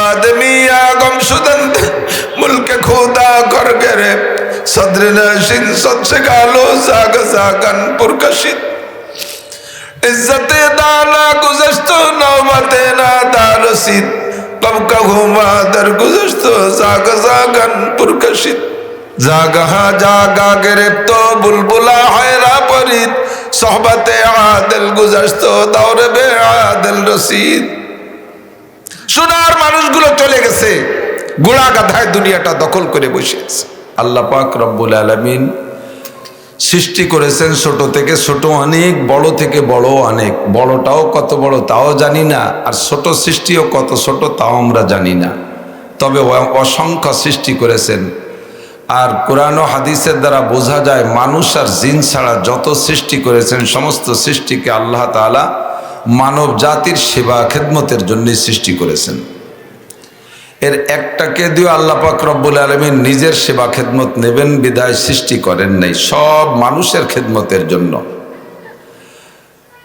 आदमिया गमशुदन मुल्क खुदा कर गिरे सदर नशीन सद से गालो जाग जागन पुरकशित इज्जत दाना गुज़श्तो नौमते ना दारसित कब का घुमा दर गुज़श्तो जाग जागन पुरकशित जागहा जागा गिरफ्तो बुलबुला हैरा परित सोहबते आदिल गुज़श्तो दौर बे आदिल रसीद সোনার মানুষগুলো চলে গেছে গোড়া গাধায় দুনিয়াটা দখল করে বসে আছে আল্লাহ পাক রব্বুল আলামিন সৃষ্টি করেছেন ছোট থেকে ছোট অনেক বড় থেকে বড় অনেক বড়টাও কত বড় তাও জানি না আর ছোট সৃষ্টিও কত ছোট তাও আমরা জানি না তবে অসংখ্য সৃষ্টি করেছেন আর কোরআন ও হাদিসের দ্বারা বোঝা যায় মানুষ আর জিন ছাড়া যত সৃষ্টি করেছেন সমস্ত সৃষ্টিকে আল্লাহ তাআলা মানব জাতির সেবা খেদমতের জন্য সৃষ্টি করেছেন এর একটাকে দিয়ে আল্লাহ পাক রব্বুল আলামিন নিজের সেবা খেদমত নেবেন বিদায় সৃষ্টি করেন নাই সব মানুষের খেদমতের জন্য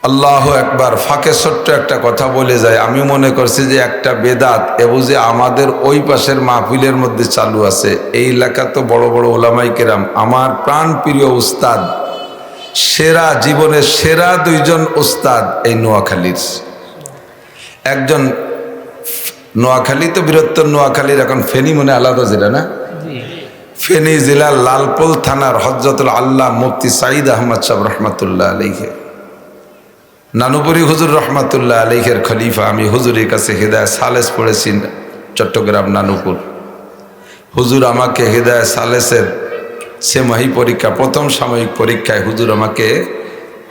আল্লাহু আকবার ফাঁকে ছোট্ট একটা কথা বলে যায় আমি মনে করছি যে একটা বেদাত এবং যে আমাদের ওই পাশের মাহফিলের মধ্যে চালু আছে এই এলাকা তো বড় বড় ওলামাই কেরাম আমার প্রাণ প্রিয় উস্তাদ সেরা জীবনের সেরা দুইজন উস্তাদ এই নোয়াখালীর একজন নোয়াখালী তো বৃহত্তর নোয়াখালীর এখন ফেনী মনে আলাদা জেলা না ফেনী জেলার লালপুর থানার হযরতুল আল্লাহ মুফতি সাঈদ আহমদ সাহেব রহমাতুল্লাহ আলাইহি নানুপুরি হুজুর রহমাতুল্লাহ আলাইহির খলিফা আমি হুজুরের কাছে হিদায়াত সালেস পড়েছি চট্টগ্রাম নানুপুর হুজুর আমাকে হিদায়াত সালেসের সেমাহি পরীক্ষা প্রথম সাময়িক পরীক্ষায় হুজুর আমাকে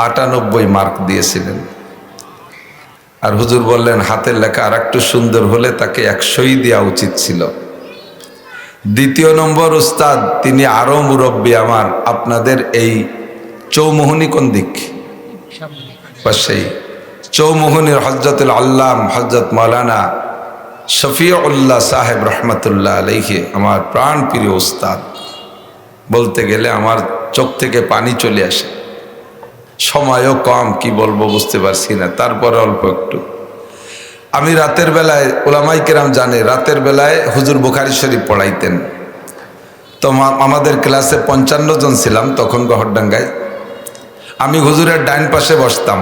98 মার্ক দিয়েছিলেন আর হুজুর বললেন হাতের লেখা আর একটু সুন্দর হলে তাকে 100ই দেওয়া উচিত ছিল দ্বিতীয় নম্বর উস্তাদ তিনি আরো মুরব্বী আমার আপনাদের এই চৌমোহনী কোন দিক পাশেই চৌমোহনীর হযরতুল আল্লাম হযরত মাওলানা শফিউল্লাহ সাহেব রহমাতুল্লাহ আলাইহি আমার প্রাণ প্রিয় উস্তাদ বলতে গেলে আমার চোখ থেকে পানি চলে আসে সময়ও কম কি বলবো বুঝতে পারছি না তারপরে অল্প একটু আমি রাতের বেলায় ওলামাই কেরাম জানে রাতের বেলায় হুজুর বুখারী শরীফ পড়াইতেন তো আমাদের ক্লাসে 55 জন ছিলাম তখন গহরডাঙ্গায় আমি হুজুরের ডাইন পাশে বসতাম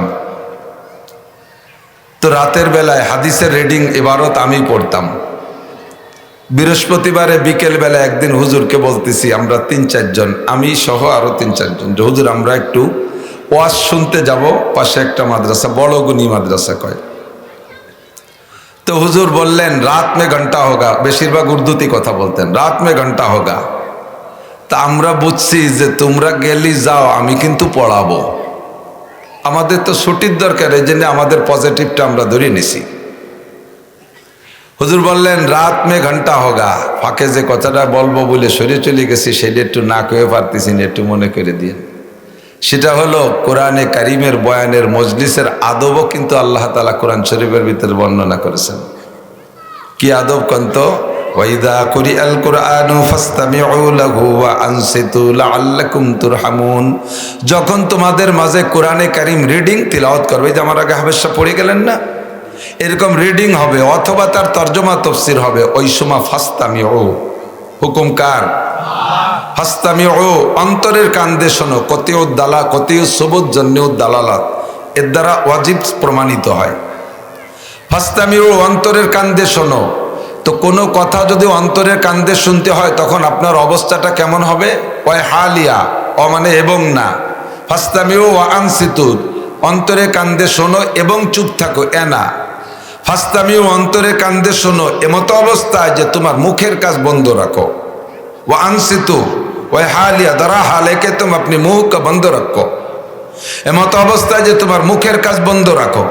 তো রাতের বেলায় হাদিসের রিডিং ইবারত আমি পড়তাম বৃহস্পতিবারে বিকেল বেলা একদিন হুজুরকে বলতেছি আমরা 3-4 জন আমি সহ আরো 3-4 জন যে হুজুর আমরা একটু ওয়াজ শুনতে যাব পাশে একটা মাদ্রাসা বড় গুনি মাদ্রাসা কয় তো হুজুর বললেন রাত মে ঘন্টা হোগা বেশিরভাগ উর্দুতে কথা বলতেন রাত মে ঘন্টা হোগা তা আমরা বুঝছি যে তোমরা গেলি যাও আমি কিন্তু পড়াবো আমাদের তো ছুটির দরকার এই জন্য আমাদের পজিটিভটা আমরা ধরে নিছি হুজুর বললেন রাত মে ঘন্টা হোগা ফাঁকে যে কথাটা বলবো বলে সরে চলে গেছি সেটা একটু না কয়ে পারতেছি না একটু মনে করে দিয়ে সেটা হলো কোরআনে কারিমের বয়ানের মজলিসের আদবও কিন্তু আল্লাহ তাআলা কোরআন শরীফের ভিতরে বর্ণনা করেছেন কি আদব কন্ত ওয়াইদা কুরিআল কুরআনু ফাসতামিউ লাহু ওয়া আনসিতু লাআল্লাকুম তুরহামুন যখন তোমাদের মাঝে কোরআনে কারিম রিডিং তিলাওয়াত করবে যে আমার আগে হাবেশা পড়ে গেলেন না এরকম রিডিং হবে অথবা তার তরজমা তাফসীর হবে ওই সময় ফাসতামিউ হুকুম কার ফাসতামিউ অন্তরের কান দিয়ে শোনো কতিউ দালা কতিউ সুবুত জন্নু দালালাত এর দ্বারা ওয়াজিব প্রমাণিত হয় ফাসতামিউ অন্তরের কান দিয়ে শোনো তো কোনো কথা যদি অন্তরের কান দিয়ে শুনতে হয় তখন আপনার অবস্থাটা কেমন হবে ওই হালিয়া ও মানে এবং না ফাসতামিউ ওয়া আনসিতু অন্তরে কান দিয়ে শোনো এবং চুপ থাকো এনা ফাসতামিউ অন্তরে কান দিয়ে শোনো এমতো অবস্থায় যে তোমার মুখের কাজ বন্ধ রাখো ওয়া আনসিতু ওই হালিয়া দ্বারা হালেকে তুমি আপনি মুখ বন্ধ রাখো এমতো অবস্থায় যে তোমার মুখের কাজ বন্ধ রাখো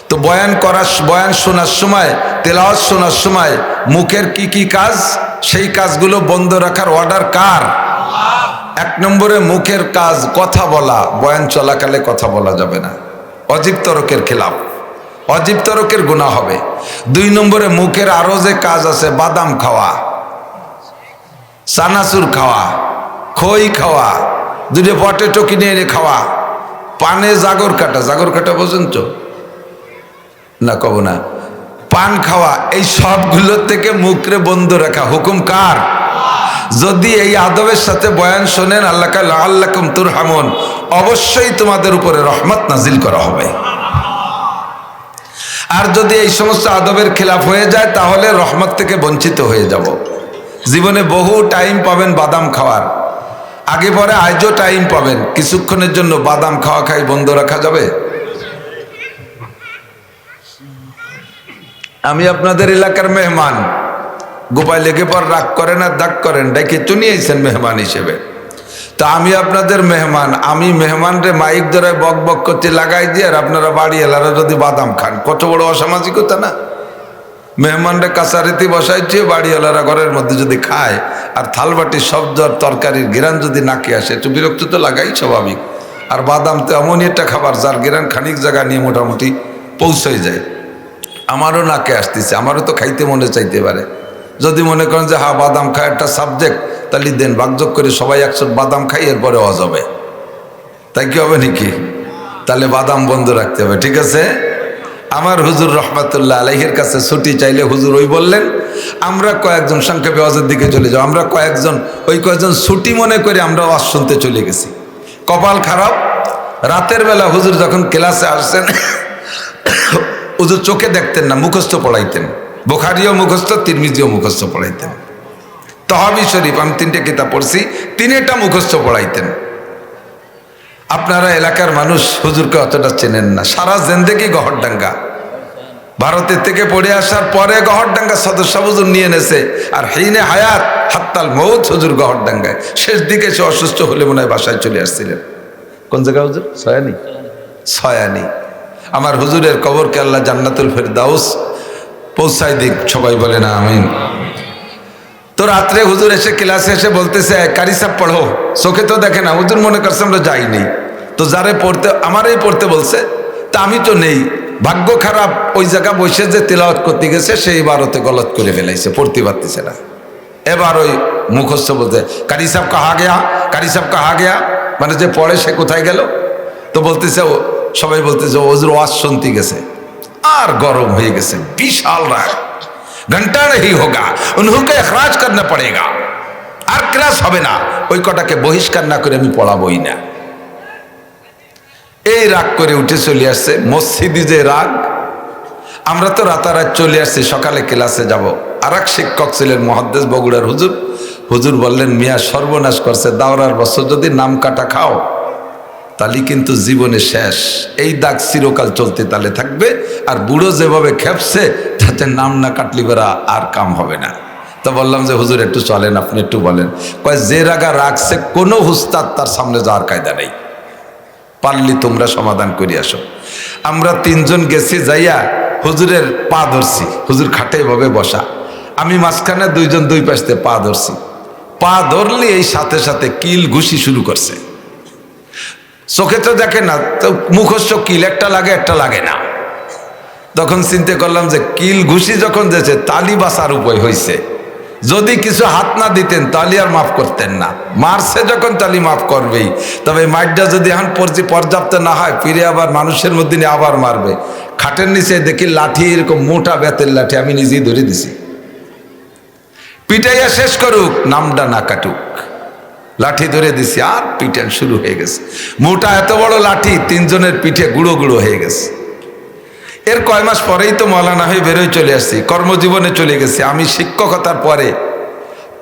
তো বয়ান শোনার সময় তেলাওয়াত শোনার সময় মুখের কি কি কাজ সেই কাজগুলো বন্ধ রাখার অর্ডার কার এক নম্বরে মুখের কাজ কথা বলা বয়ান চলাকালে কথা বলা যাবে না অজীব তরকের খেলাফ অজীব তরকের গুনাহ হবে 2 নম্বরে মুখের আরো যে কাজ আছে বাদাম খাওয়া চানাচুর খাওয়া খই খাওয়া দুটো পটেটো কিনে এনে খাওয়া পানে জাগর কাটা বোঝেন তো না কব না পান খাওয়া, এই সবগুলোর থেকে মুখরে বন্ধ রাখা হুকুম কার? যদি এই আদবের সাথে বয়ান শোনেন, আল্লাহ লাআল্লাকুম তুরহামুন, অবশ্যই তোমাদের উপরে রহমত নাজিল করা হবে। আর যদি এই সমস্ত আদবের খেলাফ হয়ে যায় তাহলে রহমত থেকে বঞ্চিত হয়ে যাব। জীবনে বহু টাইম পাবেন বাদাম খাওয়ার, আগে পরে আজও টাইম পাবেন, কিছুক্ষণের জন্য বাদাম খাওয়া খাই বন্ধ রাখা যাবে? আমি আপনাদের এলাকার মেহমান, গোপাল লেগে পর রাগ করেন আর দাগ করেন, ডাকে তো নিয়েছেন মেহমান হিসেবে। তা আমি আপনাদের মেহমান, আমি মেহমানরে মাইক ধরে বক বক করতে লাগাই দিয়ে আর আপনারা বাড়ি এলারা যদি বাদাম খান, কত বড় অসামাজিকতা না? মেহমানরা কাছারিতে বসাইছে, বাড়িওয়ালারা ঘরের মধ্যে যদি খায় আর থালবাটির শব্দ আর তরকারির গিরান যদি নাকে আসে, একটু বিরক্ত তো লাগাই স্বাভাবিক। আর বাদাম তো এমনই একটা খাবার যার গিরান খানিক জায়গা নিয়ে মোটামুটি পৌঁছে যায়। আমারও নাকে আসতেছে, আমারও তো খাইতে মনে চাইতে পারে। যদি মনে করেন যে হ্যাঁ বাদাম খায় একটা সাবজেক্ট, তাহলে দেন ভাগযোগ করে সবাই 100 বাদাম খাই, এরপরে অজ হবে। তাই কি হবে নাকি? তাহলে বাদাম বন্ধ রাখতে হবে, ঠিক আছে? আমার হুজুর রহমাতুল্লাহ আলাইহির কাছে ছুটি চাইলে হুজুর ওই বললেন, আমরা কয়েকজন সংক্ষেপে ওয়াজের দিকে চলে যাও, আমরা কয়েকজন ছুটি মনে করে আমরা ওয়াজ শুনতে চলে গেছি। কপাল খারাপ, রাতের বেলা হুজুর যখন ক্লাসে আসছেন, হুজুর চোখে দেখতেন না, মুখস্থ পড়াইতেন। বুখারীও মুখস্থ, তিরমিজিও মুখস্থ পড়াইতেন। তহাবি শরীফ আমি 3টে কিতাব পড়ছি, 3টা মুখস্থ পড়াইতেন। আপনারা এলাকার মানুষ হুজুরকে অতটা চেনেন না। সারা জিন্দেগি গহরডাঙ্গা, ভারতের থেকে পড়ে আসার পরে গহরডাঙ্গা সদস্য হুজুর নিয়ে এনেছে। আর হিনে হায়াত হাত্তাল মৌত হুজুর গহরডাঙ্গায়। শেষ দিকে সে অসুস্থ হলে মনে হয় বাসায় চলে আসছিলেন। কোন জায়গা হুজুর? সয়ানি। আমার হুজুরের কবরকে আল্লাহ জান্নাতুল ফেরদাউস পৌঁছায় দিক, সবাই বলে না আমিন। তো রাত্রে হুজুর এসে ক্লাসে এসে বলতেছে, কারি সাহেব পড়ো। চোখে তো দেখে না, হুজুর মনে করছে আমরা যাইনি। তো যারে পড়তে, আমারই পড়তে বলছে, তা আমি তো নেই। ভাগ্য খারাপ, ওই জায়গা বসে যে তেলাওয়াত করতে গেছে সেই বারতে গলত করে ফেলাইছে, পড়তে পারতেছে না। এবার ওই মুখস্থ বলতে, কারি সাহেব কাহা গেয়া, কারি সাহেব কাহা গেয়া, মানে যে পড়ে সে কোথায় গেল? তো বলতেছে, সবাই বলতেছে হুজুর ওয়াজ শুনতে গেছে। আর গরম হয়ে গেছে, বিশাল রাগ। ঘন্টা नहीं होगा, उन्होंने अखराज करना पड़ेगा, আর ক্লাস হবে না। ওই কটাকে বহিষ্কার না করে আমি পড়াবই না। এই রাগ করে উঠে চলে আসছে। মসজিদে যে রাগ, আমরা তো রাতারাত চলে আসছি, সকালে ক্লাসে যাব। আর এক শিক্ষক ছিলেন মুহাদ্দিস বগুড়ার হুজুর। হুজুর বললেন, মিয়া সর্বনাশ করছে, দাওরার বছর যদি নাম কাটা খাও তাহলে কিন্তু জীবনে শেষ। এই দাগ চিরকাল চলতে তালে থাকবে। আর বুড়ো যেভাবে খেপছে, তাতে নাম না কাটলি বেড়া আর কাম হবে না। তো বললাম যে হুজুর একটু চলেন, আপনি একটু বলেন। কয় যে রাগা রাখছে কোনো হুস্তাদ তার সামনে যাওয়ার কায়দা নেই, পারলি তোমরা সমাধান করে আসো। আমরা 3 জন গেছি, যাইয়া হুজুরের পা ধরছি। হুজুর খাটে এভাবে বসা, আমি মাঝখানে, 2 জন 2 পাশে পা ধরছি। পা ধরলে এই সাথে সাথে কিল ঘুষি শুরু করছে। চোখে তো দেখে না, তো মুখস্থ কিল একটা লাগে একটা লাগে না। তখন চিন্তা করলাম যে কিল ঘুষি যখন দিয়েছে, তালি বাসার উপায় হয়েছে। যদি কিছু হাত না দিতেন তালি আর মাফ করতেন না। মারছে যখন তালি মাফ করবেই। তবে মাইটটা যদি এখন পর্যাপ্ত না হয়, ফিরে আবার মানুষের মধ্যে নিয়ে আবার মারবে। খাটের নিচে দেখি লাঠি, এরকম মোটা বেতের লাঠি, আমি নিজেই ধরে দিছি। পিটাইয়া শেষ করুক, নামটা না কাটুক। লাঠি ধরে দিছি, আর পিটান শুরু হয়ে গেছে। মোটা এত বড় লাঠি, 3 জনের পিঠে গুঁড়ো গুঁড়ো হয়ে গেছে। এর কয় মাস পরেই তো মৌলানা হয়ে বেরোয় চলে আসছি, কর্মজীবনে চলে গেছি। আমি শিক্ষকতার পরে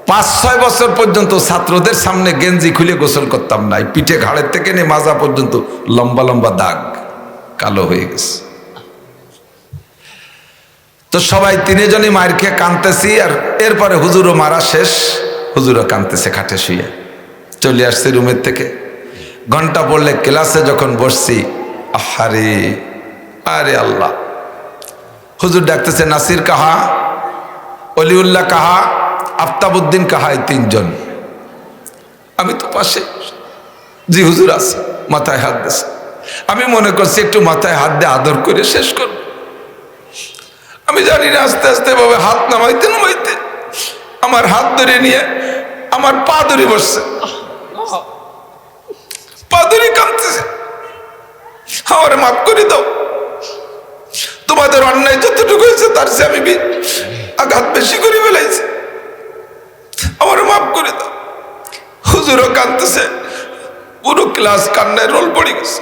5-6 বছর পর্যন্ত ছাত্রদের সামনে গেঞ্জি খুলে গোসল করতাম না। পিঠে ঘাড়ের থেকে নিয়ে মাজা পর্যন্ত লম্বা লম্বা দাগ, কালো হয়ে গেছে। তো সবাই 3 জনই মায়ের খেয়ে কাঁদতেছি। আর এরপরে হুজুরও মারা শেষ, হুজুরও কাঁদতেছে খাটে শুয়ে। চলে আসছে রুমের থেকে। ঘন্টা পড়লে ক্লাসে যখন বসছি, আহারে আরে আল্লাহ, হুজুর ডাকতেছে, নাসির কাহা, অলিউল্লাহ কাহা, আফতাবউদ্দিন কাহা, এই 3 জন। আমি তো পাশে, জি হুজুর আছে, মাথায় হাত দিয়েছে। আমি মনে করছি একটু মাথায় হাত দিয়ে আদর করে শেষ করব। আমি জানি না, আস্তে আস্তে ভাবে হাত নামাইতে নামাইতে আমার হাত ধরে নিয়ে আমার পা ধরে বসছে, পা ধরে কাঁদতেছে, আমার মাফ করে দাও, তোমাদের অন্যায় যত যতটুকু হয়েছে তার চেয়ে আমি আঘাত বেশি করে ফেলাইছি, আমার মাফ করে দাও। হুজুরও কাঁদতেছে, পুরো ক্লাস কান্নায় রোল পড়ে গেছে।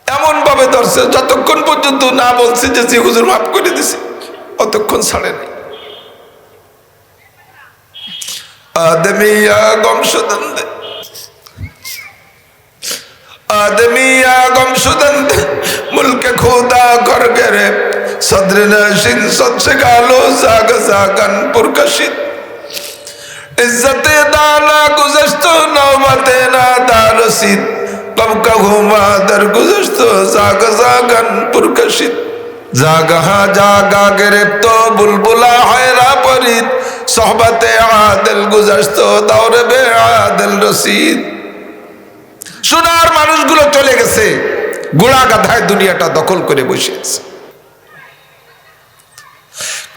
এমন ভাবে ধরছে যতক্ষণ পর্যন্ত না বলছে যে জি হুজুর মাফ করে দিছে, অতক্ষণ ছাড়ে নাই। আদমিয়া গমশুদন দে, আদমিয়া গমশুদন দে, মুলকে খুদা কর গেরে সদর নশিন সচ্ছে গালো জাগ জাগন পুরকশিদ ইজ্জতে দানা গুজশত নওবতে না দারসিদ কব কহুমা দর গুজশত জাগ জাগন পুরকশিদ জাগহা জাগা গিরফত বুলবুলা hayra পরিদ সোহবতে আদিল গুজশত দৌর বে আদিল রসিদ। সোনার মানুষগুলো চলে গেছে, গোড়া গাধায় দুনিয়াটা দখল করে বসে আছে।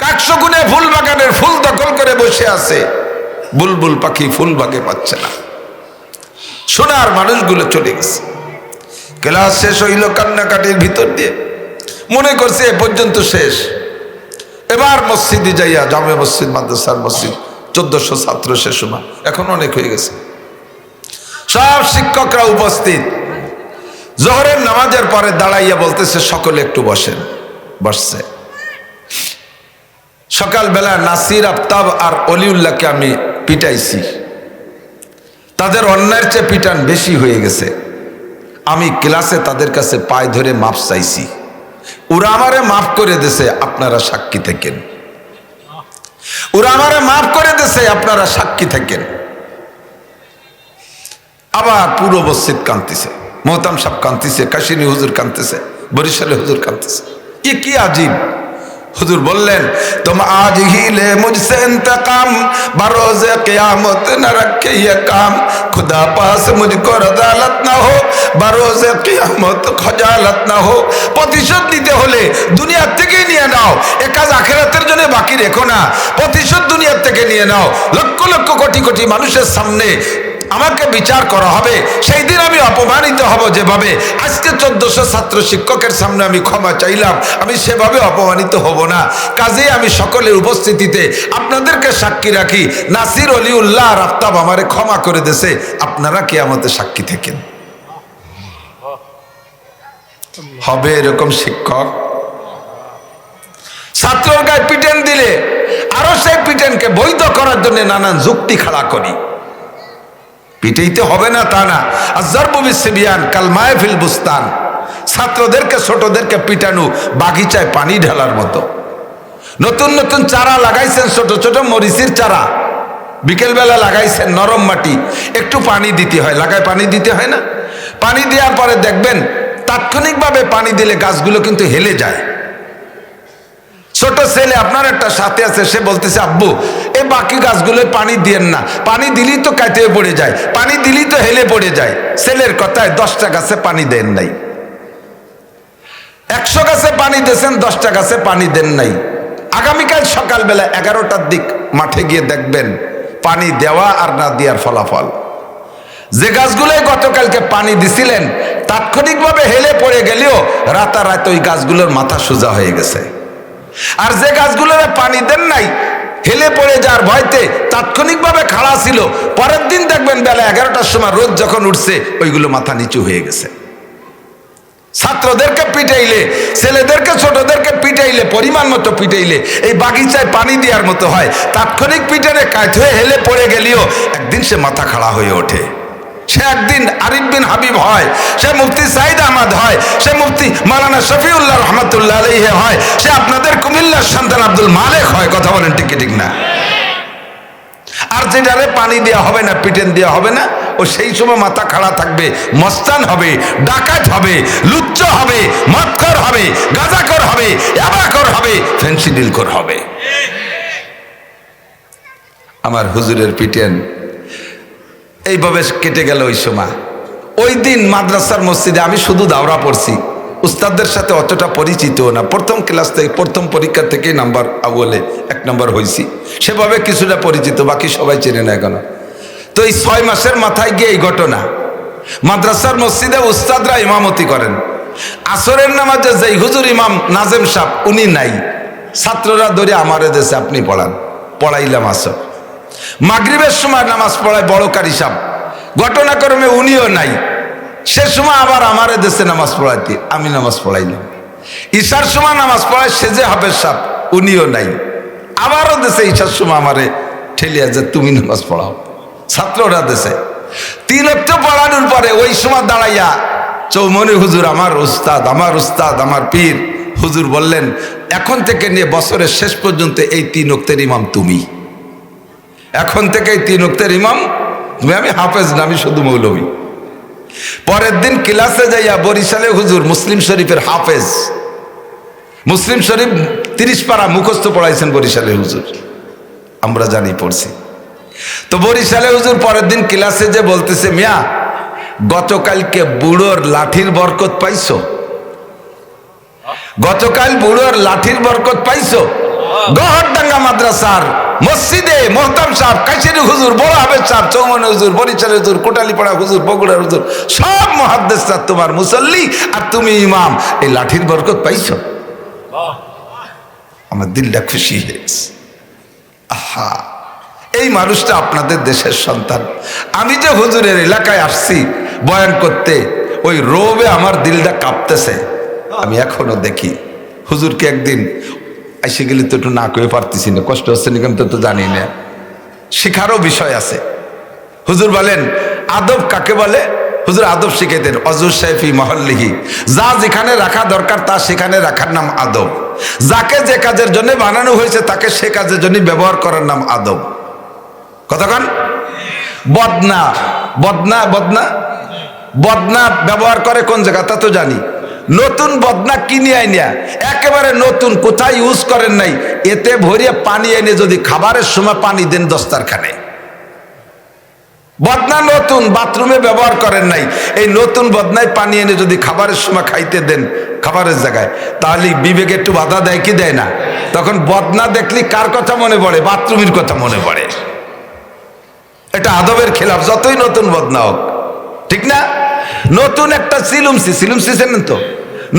কাকশো গুনে ফুল বাগানের ফুল দখল করে বসে আছে, বুলবুল পাখি ফুল ভাগে পাচ্ছে না। সোনার মানুষগুলো চলে গেছে। ক্লাস শেষ হইল কান্নাকাটির ভিতর দিয়ে, মনে করছে এ পর্যন্ত শেষ। এবার মসজিদে যাইয়া, জামে মসজিদ, মাদ্রাসার মসজিদ, 1400 ছাত্র শেষ না, এখন অনেক হয়ে গেছে। সব শিক্ষকরা উপস্থিত। জোহরের নামাজের পরে দাঁড়াইয়া বলতেছে সকলে একটু বসেন। বসছে। সকালবেলা নাসির আফতাব আর অলিউল্লাহকে আমি পিটাইছি, তাদের অন্যায়ের চেয়ে পিটান বেশি হয়ে গেছে। আমি ক্লাসে তাদের কাছে পায়ে ধরে মাপ চাইছি, ওরা আমারে মাফ করে দিয়েছে, আপনারা সাক্ষী থাকেন। ওরা আমারে মাফ করে দিয়েছে, আপনারা সাক্ষী থাকেন। আবার পুরো মসজিদ কাঁদতেছে, মোহতাম সাহেব কাঁদতেছে, কাশিনী হুজুর কাঁদতেছে, বরিশালে হুজুর কাঁদতেছে। এ কি আজীব। হুজুর বললেন, তুম আজ হি লে মুঝসে ইন্তকাম, বরোজে কিয়ামত না রखे ये काम, खुदा पास मुझको रजालत ना हो, बरोजे कियामत खजालत ना हो। প্রতিশোধ নিতে হলে দুনিয়া থেকে নিয়ে নাও, এ কাজ আখিরাতের জন্য বাকি রেখো না। প্রতিশোধ দুনিয়া থেকে নিয়ে নাও। লক্ষ লক্ষ কোটি কোটি মানুষের সামনে আমাকে বিচার করা হবে, সেই দিন আমি অপমানিত হব। যেভাবে আজকে 1400 ছাত্র শিক্ষকের সামনে আমি ক্ষমা চাইলাম, আমি সেভাবে অপমানিত হব না। কাজেই আমি সকলের উপস্থিতিতে আপনাদেরকে সাক্ষী রাখি, নাসির অলিউল্লাহ আর আফতাব আমারে ক্ষমা করে দিয়েছে, আপনারা কি আমাদের সাক্ষী থাকেন। হবে এরকম শিক্ষক? ছাত্রর গায়ে পিটেন দিলে আরো সেই পিটেনকে বৈধ করার জন্য নানান যুক্তি খাড়া করি। পিটাইতে হবে না তা না, আযযারবু বিসবিয়ান কাল মায়ে ফিল বুস্তান। ছাত্রদেরকে ছোটদেরকে পিটানো বাগিচায় পানি ঢালার মতো। নতুন নতুন চারা লাগাইছেন, ছোট ছোট মরিচের চারা, বিকেলবেলা লাগাইছেন, নরম মাটি, একটু পানি দিতে হয়, লাগায় পানি দিতে হয় না? পানি দেওয়ার পরে দেখবেন তাৎক্ষণিকভাবে পানি দিলে গাছগুলো কিন্তু হেলে যায়। ছোট ছেলে আপনার একটা সাথে আছে, সে বলতেছে আব্বু এই বাকি গাছগুলো পানি দিয়েন না, পানি দিলেই তো কাইতে পড়ে যায়, পানি দিলেই তো হেলে পড়ে যায়। ছেলের কথায় 10টা গাছে পানি দেন নাই। 100 গাছে পানি দিয়েছেন, 10টা গাছে পানি দেন নাই। আগামীকাল সকালবেলা 11টার দিক মাঠে গিয়ে দেখবেন পানি দেওয়া আর না দেওয়ার ফলাফল। যে গাছগুলোই গতকালকে পানি দিছিলেন তাৎক্ষণিকভাবে হেলে পড়ে গেলেও রাতারাত ওই গাছগুলোর মাথা সোজা হয়ে গেছে। আর যে গাছগুলোর পানি দেন নাই, হেলে পড়ে যাওয়ার ভয়তে তাৎক্ষণিকভাবে খাড়া ছিল, পরের দিন দেখবেন বেলা 11টার সময় রোদ যখন উঠছে ওইগুলো মাথা নিচু হয়ে গেছে। ছাত্রদেরকে পিটাইলে, ছেলেদেরকে ছোটদেরকে পিটাইলে, পরিমাণ মতো পিটাইলে এই বাগিচায় পানি দেওয়ার মতো হয়। তাৎক্ষণিক পিটানে কাজ হয়ে হেলে পড়ে গেলেও একদিন সে মাথা খাড়া হয়ে ওঠে। সে একদিন আরিফ বিন হাবিব হয়, সে মুফতি সাইদ আহমদ হয়, সে মুফতি মাওলানা শফিউল্লাহ রহমতুল্লাহ আলাইহি হয়, সে আপনাদের কুমিল্লার সন্তান আব্দুল মালেক হয়। কথা বলেন ঠিক ঠিক না? আর যেটারে পানি দেওয়া হবে না, পিটেন দেওয়া হবে না, ও সেই সময় মাথা খাড়া থাকবে, মস্তান হবে, ডাকাত হবে, লুচ্চ হবে, মদখোর হবে, গাঁজাখোর হবে, ইয়াবাখোর হবে, ফেন্সিডিলখোর হবে। আমার হুজুরের পিটেন এইভাবে কেটে গেল ওই সময়। ওই দিন মাদ্রাসার মসজিদে আমি শুধু দাওরা পড়ছি, উস্তাদদের সাথে অতটা পরিচিত না। প্রথম ক্লাস থেকে, প্রথম পরীক্ষা থেকেই নাম্বার আউয়ালে 1 নম্বর হয়েছি, সেভাবে কিছুটা পরিচিত, বাকি সবাই চেনে না এখনো। তো এই 6 মাসের মাথায় গিয়ে এই ঘটনা। মাদ্রাসার মসজিদে উস্তাদরা ইমামতি করেন, আসরের নামাজে যেই হুজুর ইমাম নাজেম সাহেব উনি নাই, ছাত্ররা ধরে আমারে দেশে আপনি পড়ান, পড়াইলাম আসর। মাগরিবের সময় নামাজ পড়ায় বড় কারি সাহেব, ঘটনাক্রমে উনিও নাই, সে সময় আবার আমারে দেশে নামাজ পড়াইতে আমি নামাজ পড়াইলাম। ঈশার সময় নামাজ পড়ায় সেজে হাফেজ সাহেব, উনিও নাই, আবারও দেশে ঈশার সময় আমারে ঠেলিয়া যে তুমি নামাজ পড়াও, ছাত্ররা দেশে। 3 ওয়াক্ত পড়ানোর পরে ওই সময় দাঁড়াইয়া চৌমনি হুজুর, আমার উস্তাদ, আমার উস্তাদ, আমার পীর হুজুর বললেন, এখন থেকে নিয়ে বছরের শেষ পর্যন্ত এই 3 ওয়াক্তের ইমাম তুমি। এখন থেকে এই 3 ওয়াক্তের ইমাম তুমি, আমি হাফেজ না, আমি শুধু মৌলভী। পরের দিন ক্লাসে যাইয়া বরিশালে হুজুর মুসলিম শরীফের হাফেজ, মুসলিম শরীফ 30 পারা মুখস্থ পড়াইছেন বরিশালে হুজুর, আমরা জানি পড়ছি। তো বরিশালে হুজুর পরের দিন ক্লাসে যে বলতেছে, মিয়া গতকালকে বুড়োর লাঠির বরকত পাইছো? গতকাল বুড়োর লাঠির বরকত পাইছো? গহরডাঙ্গা মাদ্রাসার মসজিদে মোহতাম সাহেব, কাইসেরি হুজুর, বড় হাফেজ সাহেব, চৌমনি হুজুর, বরিশালের হুজুর, কোটালীপাড়া হুজুর, বগুড়ার হুজুর, সব মুহাদ্দিসরা তোমার মুসল্লি, আর তুমি ইমাম, এই লাঠির বরকত পাইছো? আমার দিলটা খুশি হয়েছে। আহা, এই মানুষটা আপনাদের দেশের সন্তান। আমি যে হুজুরের এলাকায় আসছি বয়ান করতে, ওই রোবে আমার দিলটা কাঁপতেছে। আমি এখনো দেখি হুজুরকে একদিন এসে গেলে তো একটু না করে পারতেছি না, কষ্ট হচ্ছে না কেন তো জানি না, শিখারও বিষয় আছে। হুজুর বলেন আদব কাকে বলে? হুজুর আদব শিখাইতেন, অজুর সাহেফি মহল্লিহি, যা যেখানে রাখা দরকার তা সেখানে রাখার নাম আদব, যাকে যে কাজের জন্য বানানো হয়েছে তাকে সে কাজের জন্য ব্যবহার করার নাম আদব। কতক্ষণ বদনা, বদনা বদনা বদনা ব্যবহার করে কোন জায়গা তা তো জানি। নতুন বদনা কিনে আইনিয়া একেবারে নতুন, কোথায় ইউজ করেন নাই, এতে ভরিয়ে পানি এনে যদি খাবারের সময় পানি দেন দস্তারখানে, বদনা নতুন, বাথরুমে ব্যবহার করেন নাই, এই নতুন বদনায় পানি এনে যদি খাবারের সময় খাইতে দেন খাবারের জায়গায়, তাহলে বিবেকে একটু বাধা দেয় কি দেয় না? তখন বদনা দেখলি কার কথা মনে পড়ে? বাথরুমের কথা মনে পড়ে। এটা আদবের খেলাফ, যতই নতুন বদনা হোক, ঠিক না? নতুন একটা সিলুমসি, সিলুমসি চেনেন তো?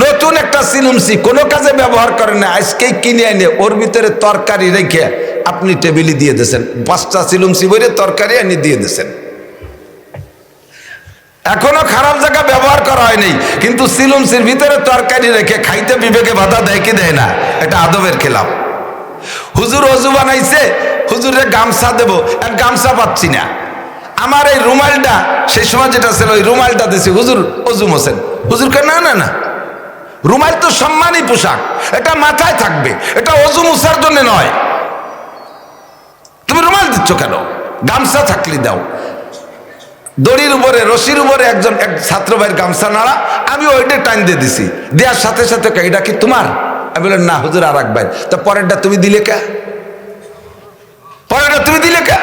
নতুন একটা সিলুমসি কোনো কাজে ব্যবহার করেন না, আজকেই কিনে এনে ওর ভিতরে তরকারি রেখে আপনি টেবিলে দিয়ে দিয়েছেন, 5টা সিলুমসি বইরে তরকারি এনে দিয়ে দিয়েছেন। এখনো খারাপ জায়গা ব্যবহার করা হয়নি, কিন্তু সিলুমসির ভিতরে তরকারি রেখে খাইতে বিবেকে বাধা দেয় কি দেয় না? এটা আদবের খেলাফ। হুজুর অজু বানাইছে, হুজুরে গামছা দেবো, আর গামছা পাচ্ছি না, আমার এই রুমালটা সেই সময় যেটা ছিল ওই রুমালটা দিছি, হুজুর অজু মোছেন। হুজুরকে না না না, রুমাল তো সম্মানী পোশাক, এটা মাথায় থাকবে, এটা অজু মোছার জন্য নয়, তুমি রুমাল দিচ্ছ কেন? গামছা থাকলে দাও। দড়ির উপরে রশির উপরে একজন এক ছাত্র ভাইয়ের গামছা নাড়া, আমি ওইটা টাইম দিয়ে দিছি, দেওয়ার সাথে সাথে এটা কি তোমার? আমি বললাম না হুজুর আর রাখবেন। তো পরেরটা তুমি দিলে কে? পরেরটা তুমি দিলে কে?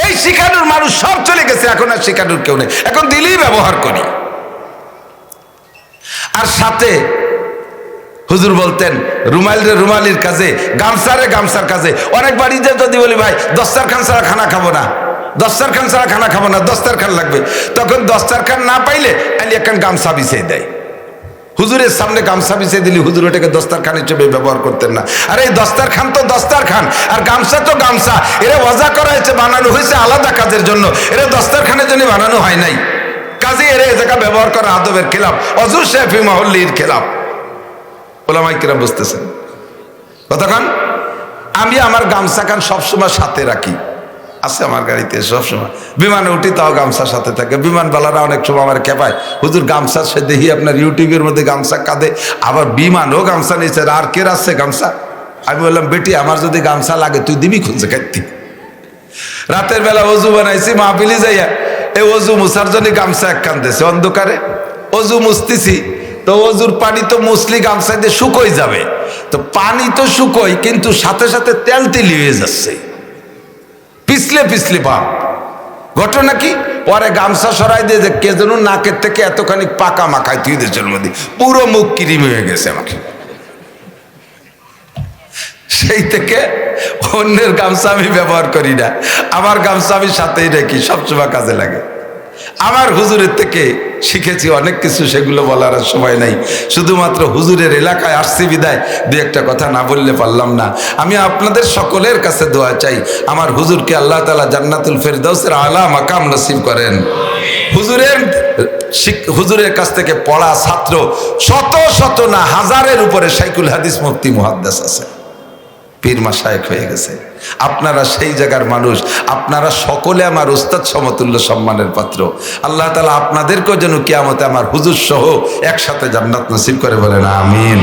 এই শিখানোর মানুষ সব চলে গেছে, এখন আর শিখানোর কেউ নেই, এখন দিলেই ব্যবহার করি। আর সাথে হুজুর বলতেন রুমাল রে রুমালির কাজে, গামছা রে গামছার কাজে। অনেক বাড়িতে যদি বলি ভাই দস্তারখান ছাড়া খানা খাবো না, দস্তারখান ছাড়া খানা খাবো না, দস্তারখান লাগবে, তখন দস্তারখান না পাইলে আলি একখান গামছা বিছিয়ে দেয়। হুজুরের সামনে গামছা বিছিয়ে দিলি হুজুর ওটাকে দস্তারখান হিসেবে ব্যবহার করতেন না। আর এই দস্তারখান তো দস্তারখান, আর গামছা তো গামছা, এরা ওয়াজা করা হয়েছে, বানানো হয়েছে আলাদা কাজের জন্য, এরা দস্তারখানের জন্য বানানো হয় নাই। কাজে এরা এ জায়গা ব্যবহার করা আদবের খেলাফ, অজুর শাফি মহল্লির খেলাফ। ওলামায়ে কেরাম বুঝতেছেন কতক্ষণ? আমি আমার গামছা খান সবসময় সাথে রাখি, আছে আমার গাড়িতে সবসময়। বিমানে উঠি তাও গামছার সাথে থাকে। বিমানবালারা অনেক সময় আমার খেপায়, হুজুর গামছা সে দেখি আপনার ইউটিউবের মধ্যে গামছা কাঁদে, আবার বিমানও গামছা নিয়েছে, আর কে আসছে গামছা? আমি বললাম বেটি আমার যদি গামছা লাগে তুই দিবি খুঁজে খাইতি। রাতের বেলা অজু বানাইছি, মাহফিলি যাইয়া এই অজু মুছার জন্য গামছা এক কান্দেছে অন্ধকারে, অজু মুছতেছি, তো অজুর পানি তো মুসলি গামছা দিয়ে শুকোই যাবে, তো পানি তো শুকোই, কিন্তু সাথে সাথে তেল তেলি হয়ে যাচ্ছে, পিছলে পিছলে পাপ। ঘটনা কি? পরে গামছা সরাই দিয়ে যে কে যেন নাকের থেকে এতখানি পাকা মাখায় তুই দেশের মধ্যে, পুরো মুখ কিরিম হয়ে গেছে আমাকে। সেই থেকে অন্যের গামছা আমি ব্যবহার করি না, আমার গামছা আমি সাথেই রাখি, সবসময় কাজে লাগে। আমার হুজুরের থেকে শিখেছি অনেক কিছু, সেগুলো বলার আর সময় নাই। শুধুমাত্র হুজুরের এলাকায় আসছি বিদায় দু একটা কথা না বললে পারলাম না। আমি আপনাদের সকলের কাছে দোয়া চাই, আমার হুজুরকে আল্লাহ তাআলা জান্নাতুল ফেরদাউসের আলা মাকাম নসিব করেন। হুজুরের কাছ থেকে পড়া ছাত্র শত শত না হাজারের উপরে শাইখুল হাদিস মুফতি মুহাদ্দিস আছে, পীর মাশায়েখ হয়ে গেছে। আপনারা সেই জায়গার মানুষ, আপনারা সকলে আমার উস্তাদ সমতুল্য সম্মানের পাত্র। আল্লাহ তাআলা আপনাদেরকেও যেন কিয়ামতে আমার হুজুর সহ একসাথে জান্নাত নসিব করে, বলেন আমিন।